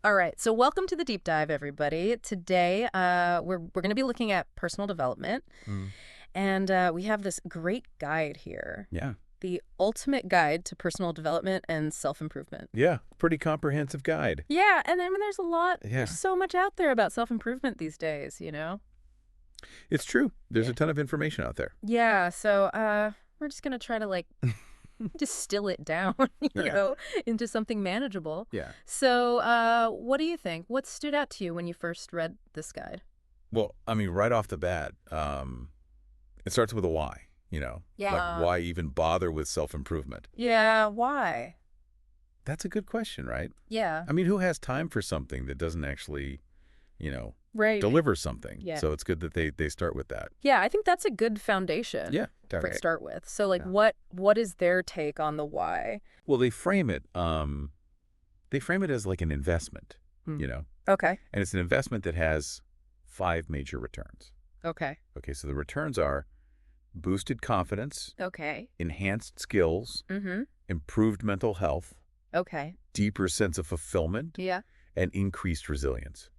All right, so welcome to the deep dive, everybody. Today, we're going to be looking at personal development, Mm. and we have this great guide here, Yeah. the ultimate guide to personal development and self-improvement. Yeah. Pretty comprehensive guide. Yeah, and I mean, Yeah. there's so much out there about self-improvement these days, you know? It's true. There's Yeah. a ton of information out there. Yeah, so we're just going to try to distill it down, Yeah. into something manageable. Yeah. So, what do you think? What stood out to you when you first read this guide? Well, I mean, right off the bat, it starts with a why, Yeah. Like why even bother with self-improvement? Yeah, why? That's a good question, right? Yeah. I mean, who has time for something that doesn't actually, you know, Right. deliver something? Yeah. So it's good that they start with that. Yeah, I think that's a good foundation Yeah. to start with. So Yeah. what is their take on the why? Well, they frame it as like an investment, Hmm. you know, Okay. and it's an investment that has 5 major returns. Okay. Okay, so the returns are boosted confidence, Okay. enhanced skills, Mm-hmm. improved mental health, Okay. deeper sense of fulfillment, Yeah. and increased resilience.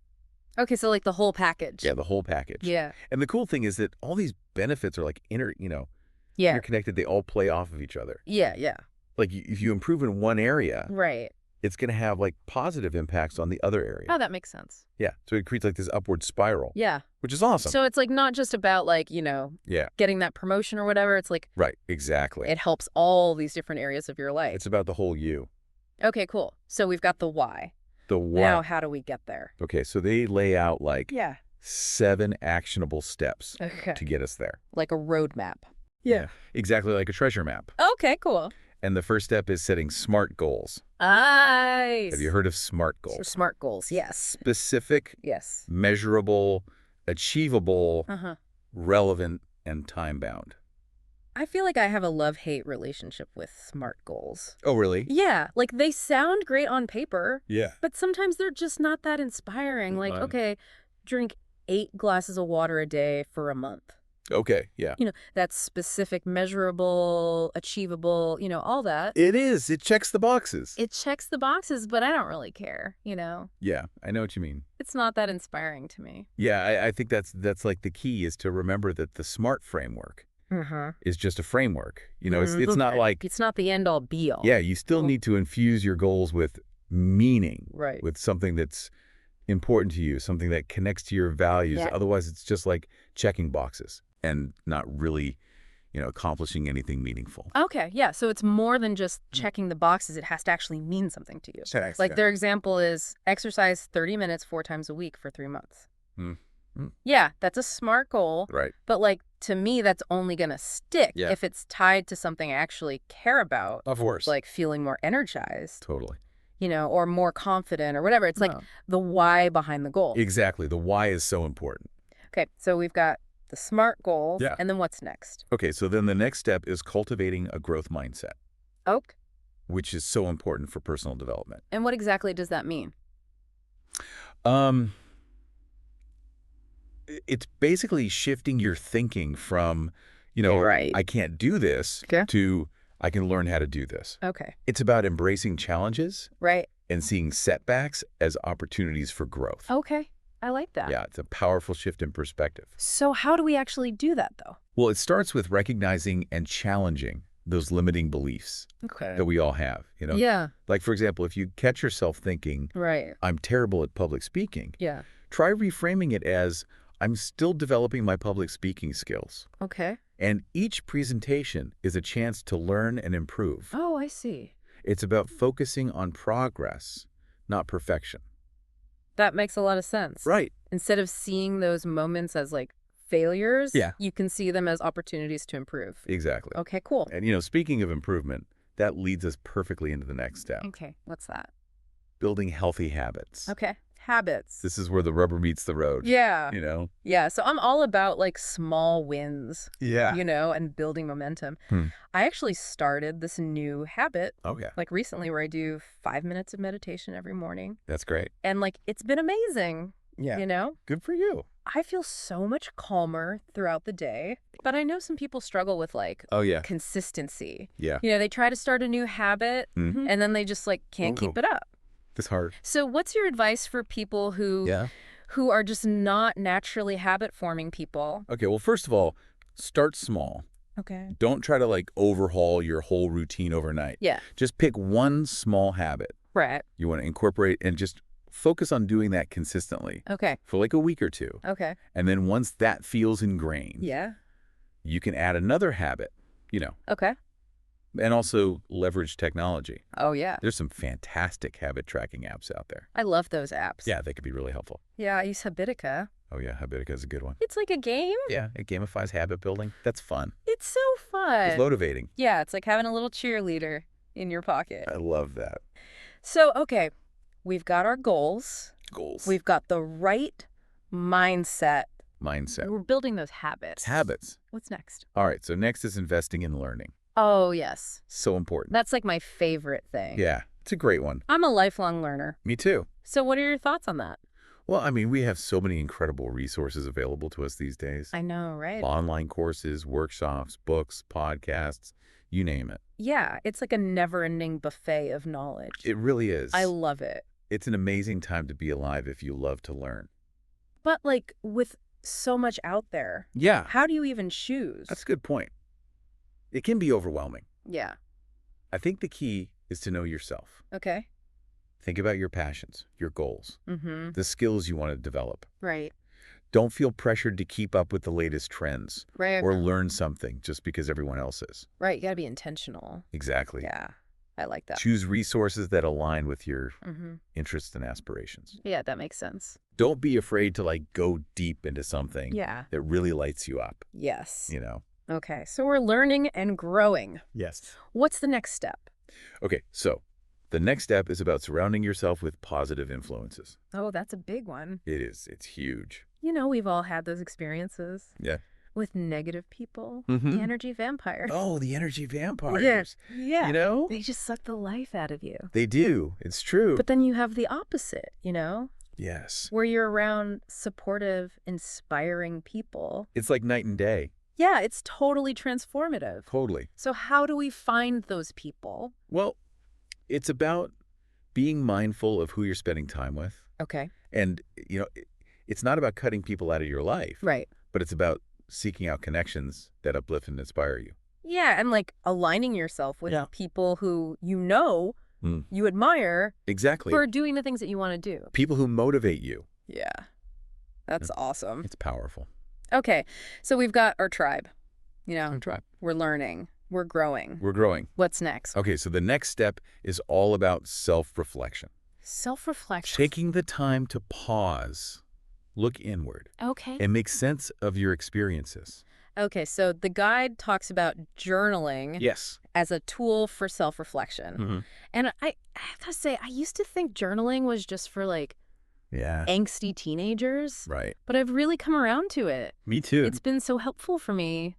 Okay, so the whole package. Yeah, the whole package. Yeah. And the cool thing is that all these benefits are like Yeah. interconnected. They all play off of each other. Yeah, yeah. Like if you improve in one area, Right. it's going to have like positive impacts on the other area. Oh, that makes sense. Yeah, so it creates like this upward spiral, Yeah. which is awesome. So it's not just about Yeah, getting that promotion or whatever. It's right, exactly. it helps all these different areas of your life. It's about the whole you. Okay, cool. So we've got the why. The why. Now, how do we get there? Okay, so they lay out like Yeah. 7 actionable steps Okay. to get us there. Like a roadmap. Exactly like a treasure map. Okay, cool. And the first step is setting SMART goals. Nice. Have you heard of SMART So goals? SMART goals, yes. Specific, Yes. measurable, achievable, Uh-huh. relevant, and time-bound. I feel like I have a love-hate relationship with SMART goals. Oh, really? Yeah, they sound great on paper, Yeah. but sometimes they're just not that inspiring. Like, Right. okay, drink 8 glasses of water a day for a month. Okay, yeah. That's specific, measurable, achievable, all that. It is. It checks the boxes. It checks the boxes, but I don't really care, Yeah, I know what you mean. It's not that inspiring to me. Yeah, I think that's like the key is to remember that the SMART framework is just a framework. It's not like, It's not the end-all be-all. yeah, you still need to infuse your goals with meaning, Right. with something that's important to you, something that connects to your values. Yeah. Otherwise, it's just like checking boxes and not really, accomplishing anything meaningful. Okay, yeah, so it's more than just checking the boxes. It has to actually mean something to you. Like their example is exercise 30 minutes 4 times a week for 3 months. Mm. Mm. Yeah, that's a SMART goal, Right. but to me, that's only going to stick Yeah. if it's tied to something I actually care about, Of course. like feeling more energized, Totally. or more confident or whatever. It's No. the why behind the goal. Exactly. The why is so important. Okay, so we've got the SMART goals, Yeah. and then what's next? Okay, so then the next step is cultivating a growth mindset, Okay, which is so important for personal development. and what exactly does that mean? Um, it's basically shifting your thinking from, Right. I can't do this Okay. to I can learn how to do this. Okay, It's about embracing challenges right. and seeing setbacks as opportunities for growth. Okay, I like that. Yeah, it's a powerful shift in perspective. So how do we actually do that, though? Well, it starts with recognizing and challenging those limiting beliefs Okay. that we all have, Yeah, Like, for example, if you catch yourself thinking, right. I'm terrible at public speaking, Yeah. try reframing it as, I'm still developing my public speaking skills. Okay. And each presentation is a chance to learn and improve. Oh, I see. It's about focusing on progress, not perfection. That makes a lot of sense. Right. Instead of seeing those moments as failures, Yeah. you can see them as opportunities to improve. Exactly. Okay, cool. And, speaking of improvement, that leads us perfectly into the next step, Okay, what's that? building healthy habits. Okay, habits. This is where the rubber meets the road. Yeah. You know? Yeah, so I'm all about small wins, Yeah. and building momentum. Hmm. I actually started this new habit Okay. recently where I do 5 minutes of meditation every morning. That's great. And it's been amazing. Yeah. Good for you. I feel so much calmer throughout the day. But I know some people struggle with Oh, yeah. consistency. Yeah. They try to start a new habit Mhm. and then they just can't keep it up. Disheartened. So what's your advice for people who are just not naturally habit-forming people? Okay, well, first of all, start small. Okay. Don't try to like overhaul your whole routine overnight. Yeah. Just pick one small habit Right. you want to incorporate and just focus on doing that consistently. Okay. For like a week or two. Okay. And then once that feels ingrained, Yeah. you can add another habit, Okay. and also leverage technology. Oh, yeah. There's some fantastic habit tracking apps out there. I love those apps. Yeah, they could be really helpful. Yeah, I use Habitica. Oh, yeah, Habitica is a good one. It's like a game. Yeah, it gamifies habit building. That's fun. It's so fun. It's motivating. Yeah, it's like having a little cheerleader in your pocket. I love that. So, okay, we've got our goals. Goals. We've got the right mindset. We're building those habits. Habits. What's next? All right, so next is investing in learning. Oh, yes. So important. That's like my favorite thing. Yeah, it's a great one. I'm a lifelong learner. Me too. So what are your thoughts on that? Well, I mean, we have so many incredible resources available to us these days. I know, right? Online courses, workshops, books, podcasts, you name it. Yeah, it's like a never-ending buffet of knowledge. It really is. I love it. It's an amazing time to be alive if you love to learn. But like with so much out there, Yeah. how do you even choose? That's a good point. It can be overwhelming. Yeah. I think the key is to know yourself. Okay. Think about your passions, your goals, the skills you want to develop. Right. Don't feel pressured to keep up with the latest trends Right. or learn something just because everyone else is. Right. You got to be intentional. Exactly. Yeah. I like that. Choose resources that align with your interests and aspirations. Yeah, that makes sense. Don't be afraid to like go deep into something Yeah. that really lights you up, Yes. Okay. So we're learning and growing. Yes. What's the next step? Okay, so the next step is about surrounding yourself with positive influences. Oh, that's a big one. It is. It's huge. We've all had those experiences. Yeah. With negative people. The energy vampires. Oh, the energy vampires. Yes. Yeah. They They just suck the life out of you. They do. It's true. But then you have the opposite, Yes. where you're around supportive, inspiring people. It's like night and day. Yeah, it's totally transformative. Totally. So how do we find those people? Well, it's about being mindful of who you're spending time with. Okay. And, it's not about cutting people out of your life. Right. But it's about seeking out connections that uplift and inspire you. Yeah, and like aligning yourself with people who you admire. Exactly. For doing the things that you want to do. People who motivate you. Yeah. That's awesome. It's powerful. Okay. So we've got our tribe. Our tribe. We're learning. We're growing. We're growing. What's next? Okay, so the next step is all about self-reflection. Self-reflection. Taking the time to pause, look inward, Okay. and make sense of your experiences. Okay, so the guide talks about journaling Yes. as a tool for self-reflection. And I have to say, I used to think journaling was just for like angsty teenagers. Right. But I've really come around to it. Me too. It's been so helpful for me,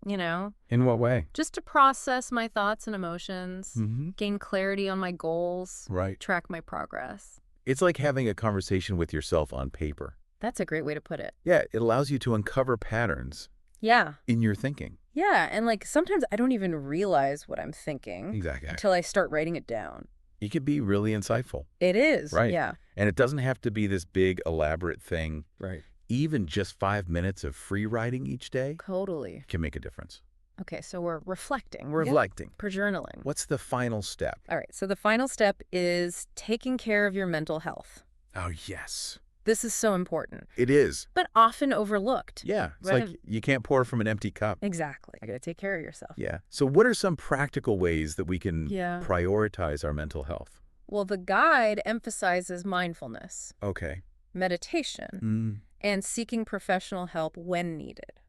In what way? just to process my thoughts and emotions, gain clarity on my goals, Right. track my progress. It's like having a conversation with yourself on paper. That's a great way to put it. Yeah, it allows you to uncover patterns Yeah. in your thinking. Yeah, and like sometimes I don't even realize what I'm thinking Exactly. until I start writing it down. It could be really insightful. It is. Right. Yeah. And it doesn't have to be this big, elaborate thing. Right. Even just 5 minutes of free writing each day Totally. can make a difference. Okay, so we're reflecting. Reflecting. For journaling. What's the final step? All right, so the final step is taking care of your mental health. Oh, yes. This is so important, It is. but often overlooked. Yeah. It's Right. like you can't pour from an empty cup. Exactly. I got to take care of yourself. Yeah. So what are some practical ways that we can Yeah. prioritize our mental health? Well, the guide emphasizes mindfulness, Okay. meditation, and seeking professional help when needed.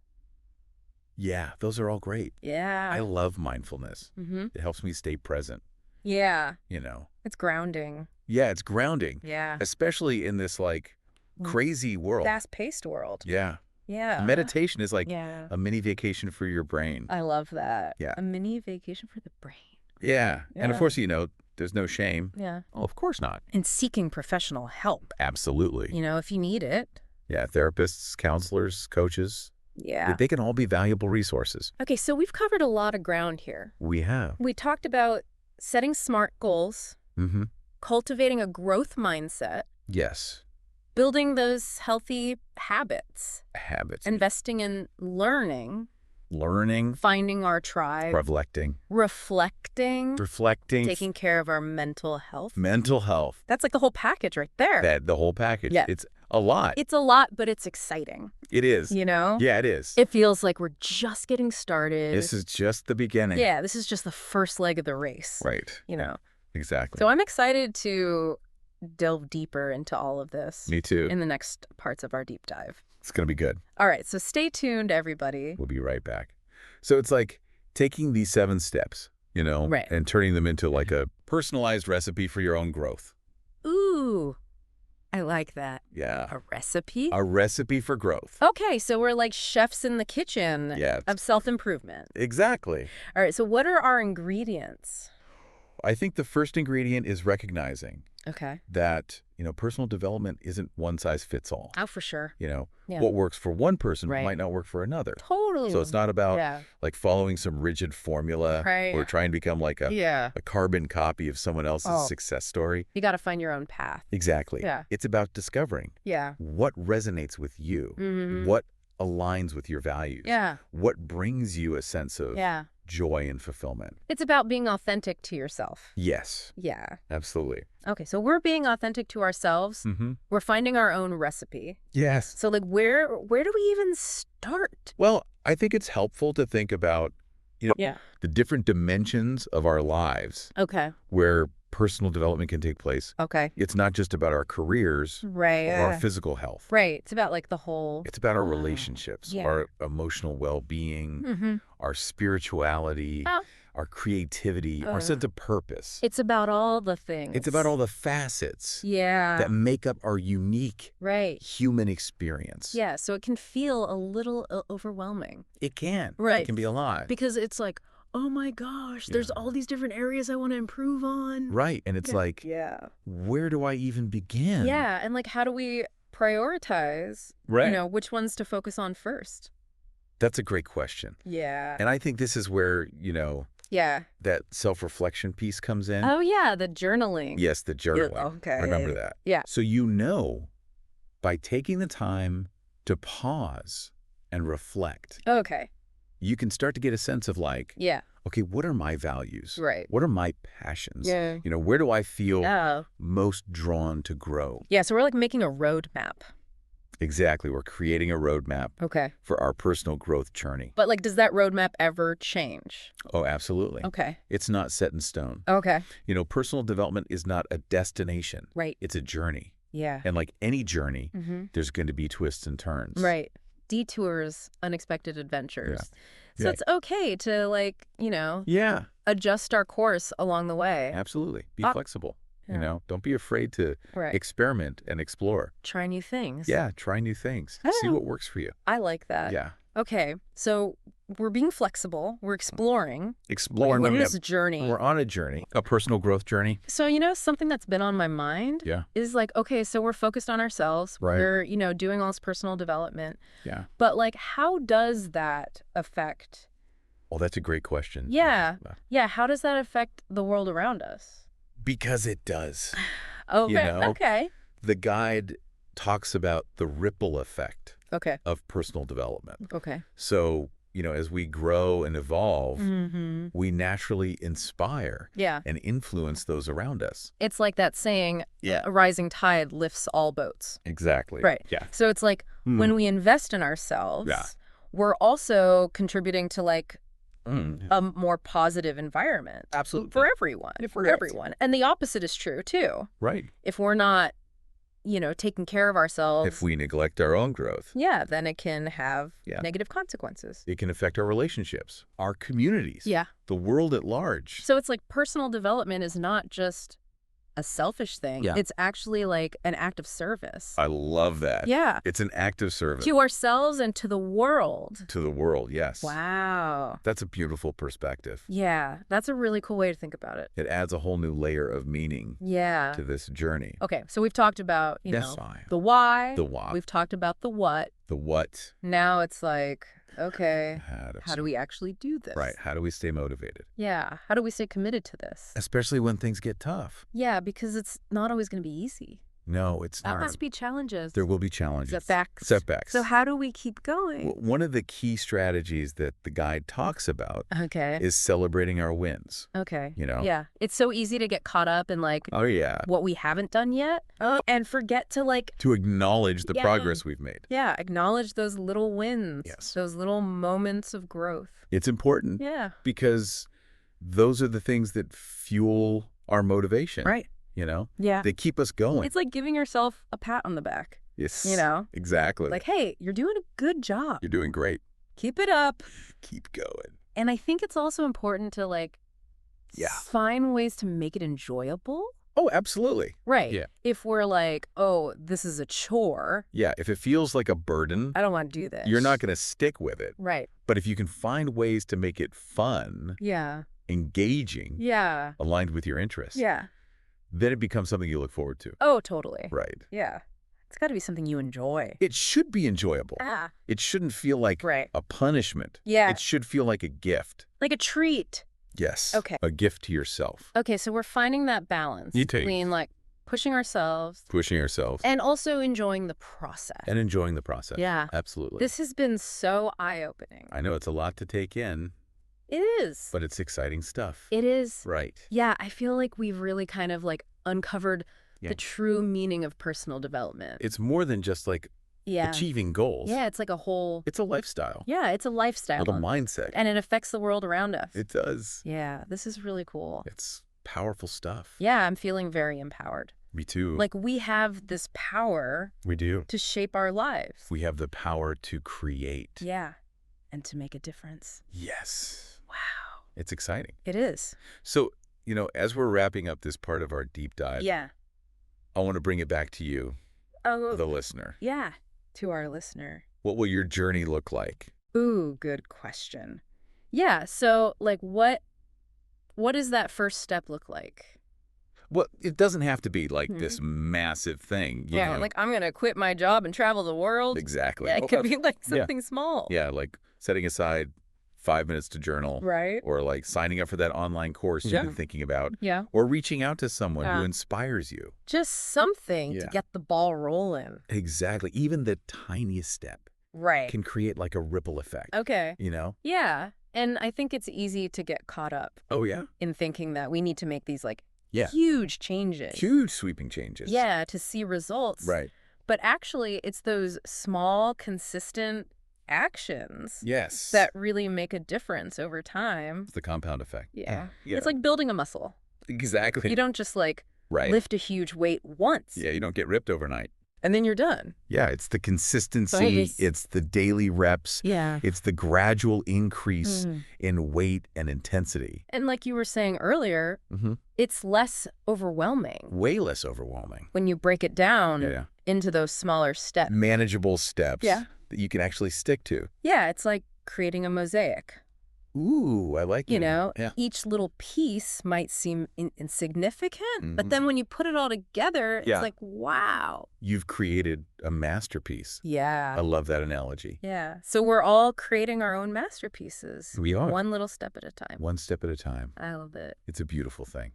Yeah, those are all great. Yeah. I love mindfulness. Mm-hmm. It helps me stay present, Yeah. It's grounding. Yeah, it's grounding, Yeah. especially in this like crazy world. Fast-paced world. Yeah. Yeah. Meditation is like Yeah. a mini vacation for your brain. I love that. Yeah. A mini vacation for the brain. Yeah. And of Yeah. course, there's no shame. Yeah. Oh, of course not. And seeking professional help. Absolutely. If you need it. Yeah, therapists, counselors, coaches, Yeah. they can all be valuable resources. Okay, so we've covered a lot of ground here. We have. We talked about setting SMART goals, Mm-hmm. cultivating a growth mindset. Yes. Building those healthy habits. Habits. Investing in learning. Learning. Finding our tribe. Reflecting. Reflecting. Taking care of our mental health. Mental health. That's like the whole package right there. The whole package. Yeah. It's a lot. It's a lot, but it's exciting. It is. You know? Yeah, it is. It feels like we're just getting started. This is just the beginning. Yeah, this is just the first leg of the race. Right. You know? Exactly. So I'm excited to delve deeper into all of this. Me too. In the next parts of our deep dive. It's going to be good. All right, so stay tuned, everybody. We'll be right back. So it's like taking these 7 steps, you know, right, and turning them into like a personalized recipe for your own growth. Ooh, I like that. Yeah. A recipe? A recipe for growth. Okay, so we're like chefs in the kitchen of self-improvement. Exactly. All right, so what are our ingredients? I think the first ingredient is recognizing that, you know, personal development isn't one size fits all. Oh, for sure. You know, what works for one person might not work for another. Totally. So it's not about like following some rigid formula or trying to become like a carbon copy of someone else's success story. You got to find your own path. Exactly. Yeah. It's about discovering what resonates with you, what aligns with your values, what brings you a sense of joy and fulfillment. It's about being authentic to yourself. Yes. Yeah. Absolutely. Okay, so we're being authentic to ourselves. We're finding our own recipe. Yes. So like where do we even start? Well, I think it's helpful to think about, you know, the different dimensions of our lives. Okay. Where personal development can take place. Okay. It's not just about our careers or our physical health. Right. It's about like the whole... It's about our relationships, our emotional well-being, our spirituality, our creativity, our sense of purpose. It's about all the things. It's about all the facets that make up our unique human experience. Yeah, so it can feel a little overwhelming. It can. Right. It can be a lot. Because it's like, oh my gosh, there's all these different areas I want to improve on. Right. And it's like, where do I even begin? Yeah. And like, how do we prioritize, you know, which ones to focus on first? That's a great question. Yeah. And I think this is where, you know, that self-reflection piece comes in. Oh, yeah. The journaling. Yes, the journaling. Okay. Remember that. Yeah. So, you know, by taking the time to pause and reflect. Okay. You can start to get a sense of like, okay, what are my values? Right. What are my passions? Yeah. You know, where do I feel most drawn to grow? Yeah, so we're like making a roadmap. Exactly. We're creating a roadmap for our personal growth journey. But like, does that roadmap ever change? Oh, absolutely. Okay. It's not set in stone. Okay. You know, personal development is not a destination. Right. It's a journey. Yeah. And like any journey, there's going to be twists and turns. Right. Detours, unexpected adventures. So it's okay to like, you know, adjust our course along the way. Absolutely. Be flexible. You know, don't be afraid to experiment and explore. Try new things. Yeah, try new things. See what works for you. I like that. Yeah. Okay, so we're being flexible. We're exploring. Exploring. We're on this journey. We're on a journey, a personal growth journey. So, you know, something that's been on my mind is like, okay, so we're focused on ourselves. Right. We're, you know, doing all this personal development. Yeah. But like, how does that affect? Oh, that's a great question. Yeah. Yeah. How does that affect the world around us? Because it does. Okay. You know, okay. The guide talks about the ripple effect of personal development. Okay. So, you know, as we grow and evolve, we naturally inspire and influence those around us. It's like that saying, a rising tide lifts all boats. Exactly. Right. Yeah. So it's like when we invest in ourselves, we're also contributing to like a more positive environment. Absolutely. For everyone. For everyone. And the opposite is true, too. Right. If we're not, you know, taking care of ourselves. If we neglect our own growth. Yeah, then it can have negative consequences. It can affect our relationships, our communities. Yeah. The world at large. So it's like personal development is not just a selfish thing. Yeah. It's actually like an act of service. I love that. Yeah. It's an act of service. To ourselves and to the world. To the world, yes. Wow. That's a beautiful perspective. Yeah. That's a really cool way to think about it. It adds a whole new layer of meaning to this journey. Okay. So we've talked about, you know, why. the why. The why. We've talked about the what. The what. Now it's like Okay. How do we actually do this? Right. How do we stay motivated? Yeah. How do we stay committed to this? Especially when things get tough. Yeah, because it's not always going to be easy. No, it's not. There must be challenges. There will be challenges. Setbacks. So how do we keep going? One of the key strategies that the guide talks about is celebrating our wins. Okay. You know? Yeah. It's so easy to get caught up in like what we haven't done yet and forget to like to acknowledge the progress we've made. Yeah. Acknowledge those little wins. Yes. Those little moments of growth. It's important. Yeah. Because those are the things that fuel our motivation. Right. You know? Yeah. They keep us going. It's like giving yourself a pat on the back. Yes. You know? Exactly. Like, hey, you're doing a good job. You're doing great. Keep it up. Keep going. And I think it's also important to like find ways to make it enjoyable. Oh, absolutely. Right. Yeah. If we're like, oh, this is a chore. Yeah. If it feels like a burden, I don't want to do this. You're not going to stick with it. Right. But if you can find ways to make it fun, engaging, aligned with your interests, then it becomes something you look forward to. Oh, totally. Right. Yeah. It's got to be something you enjoy. It should be enjoyable. It shouldn't feel like a punishment. Yeah. It should feel like a gift. Like a treat. Yes. Okay. A gift to yourself. Okay, so we're finding that balance between like pushing ourselves. And also enjoying the process. Yeah. Absolutely. This has been so eye-opening. I know it's a lot to take in. It is. But it's exciting stuff. It is. Right. Yeah, I feel like we've really kind of like uncovered the true meaning of personal development. It's more than just like achieving goals. Yeah, it's like a whole... It's a lifestyle. Yeah, it's a lifestyle. Like a mindset. And it affects the world around us. It does. Yeah, this is really cool. It's powerful stuff. Yeah, I'm feeling very empowered. Me too. Like we have this power. We do. To shape our lives. We have the power to create. Yeah, and to make a difference. Yes. Wow. It's exciting. It is. So, you know, as we're wrapping up this part of our deep dive, I want to bring it back to you, the listener. Yeah, to our listener. What will your journey look like? Ooh, good question. Yeah, so like what does that first step look like? Well, it doesn't have to be like this massive thing. You know? Like I'm going to quit my job and travel the world. Exactly. Yeah, it could be like something small. Yeah, like setting aside 5 minutes to journal. Right. Or like signing up for that online course you've been thinking about. Yeah. Or reaching out to someone who inspires you. Just something to get the ball rolling. Exactly. Even the tiniest step can create like a ripple effect. Okay. You know? Yeah. And I think it's easy to get caught up. Oh, yeah? In thinking that we need to make these like huge changes. Huge sweeping changes. Yeah, to see results. Right. But actually, it's those small, consistent actions that really make a difference over time. It's the compound effect. Yeah. It's like building a muscle. Exactly. You don't just like lift a huge weight once. Yeah, you don't get ripped overnight. And then you're done. Yeah, it's the consistency, it's the daily reps, it's the gradual increase in weight and intensity. And like you were saying earlier, it's less overwhelming. Way less overwhelming. When you break it down into those smaller steps. Manageable steps that you can actually stick to. Yeah, it's like creating a mosaic. Ooh, I like that. You know, each little piece might seem insignificant, but then when you put it all together, it's like, wow. You've created a masterpiece. Yeah. I love that analogy. Yeah. So we're all creating our own masterpieces. We are. One little step at a time. One step at a time. I love it. It's a beautiful thing.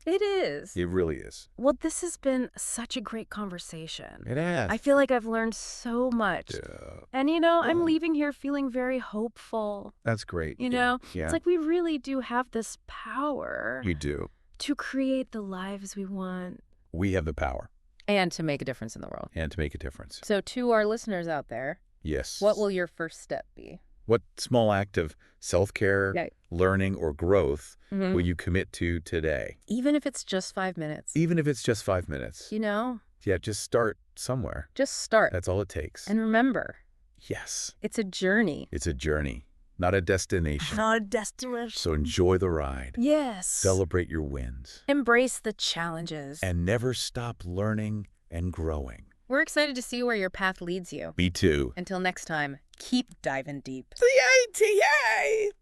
It is. It really is. Well, this has been such a great conversation. It has. I feel like I've learned so much. Yeah. And, you know, I'm leaving here feeling very hopeful. That's great. You know? Yeah. It's like we really do have this power. We do. To create the lives we want. We have the power. And to make a difference in the world. And to make a difference. So to our listeners out there. Yes. What will your first step be? What small act of self-care, learning, or growth will you commit to today? Even if it's just 5 minutes. Even if it's just 5 minutes. You know? Yeah, just start somewhere. Just start. That's all it takes. And remember. Yes. It's a journey. It's a journey, not a destination. Not a destination. So enjoy the ride. Yes. Celebrate your wins. Embrace the challenges. And never stop learning and growing. We're excited to see where your path leads you. Me too. Until next time, keep diving deep. CATA!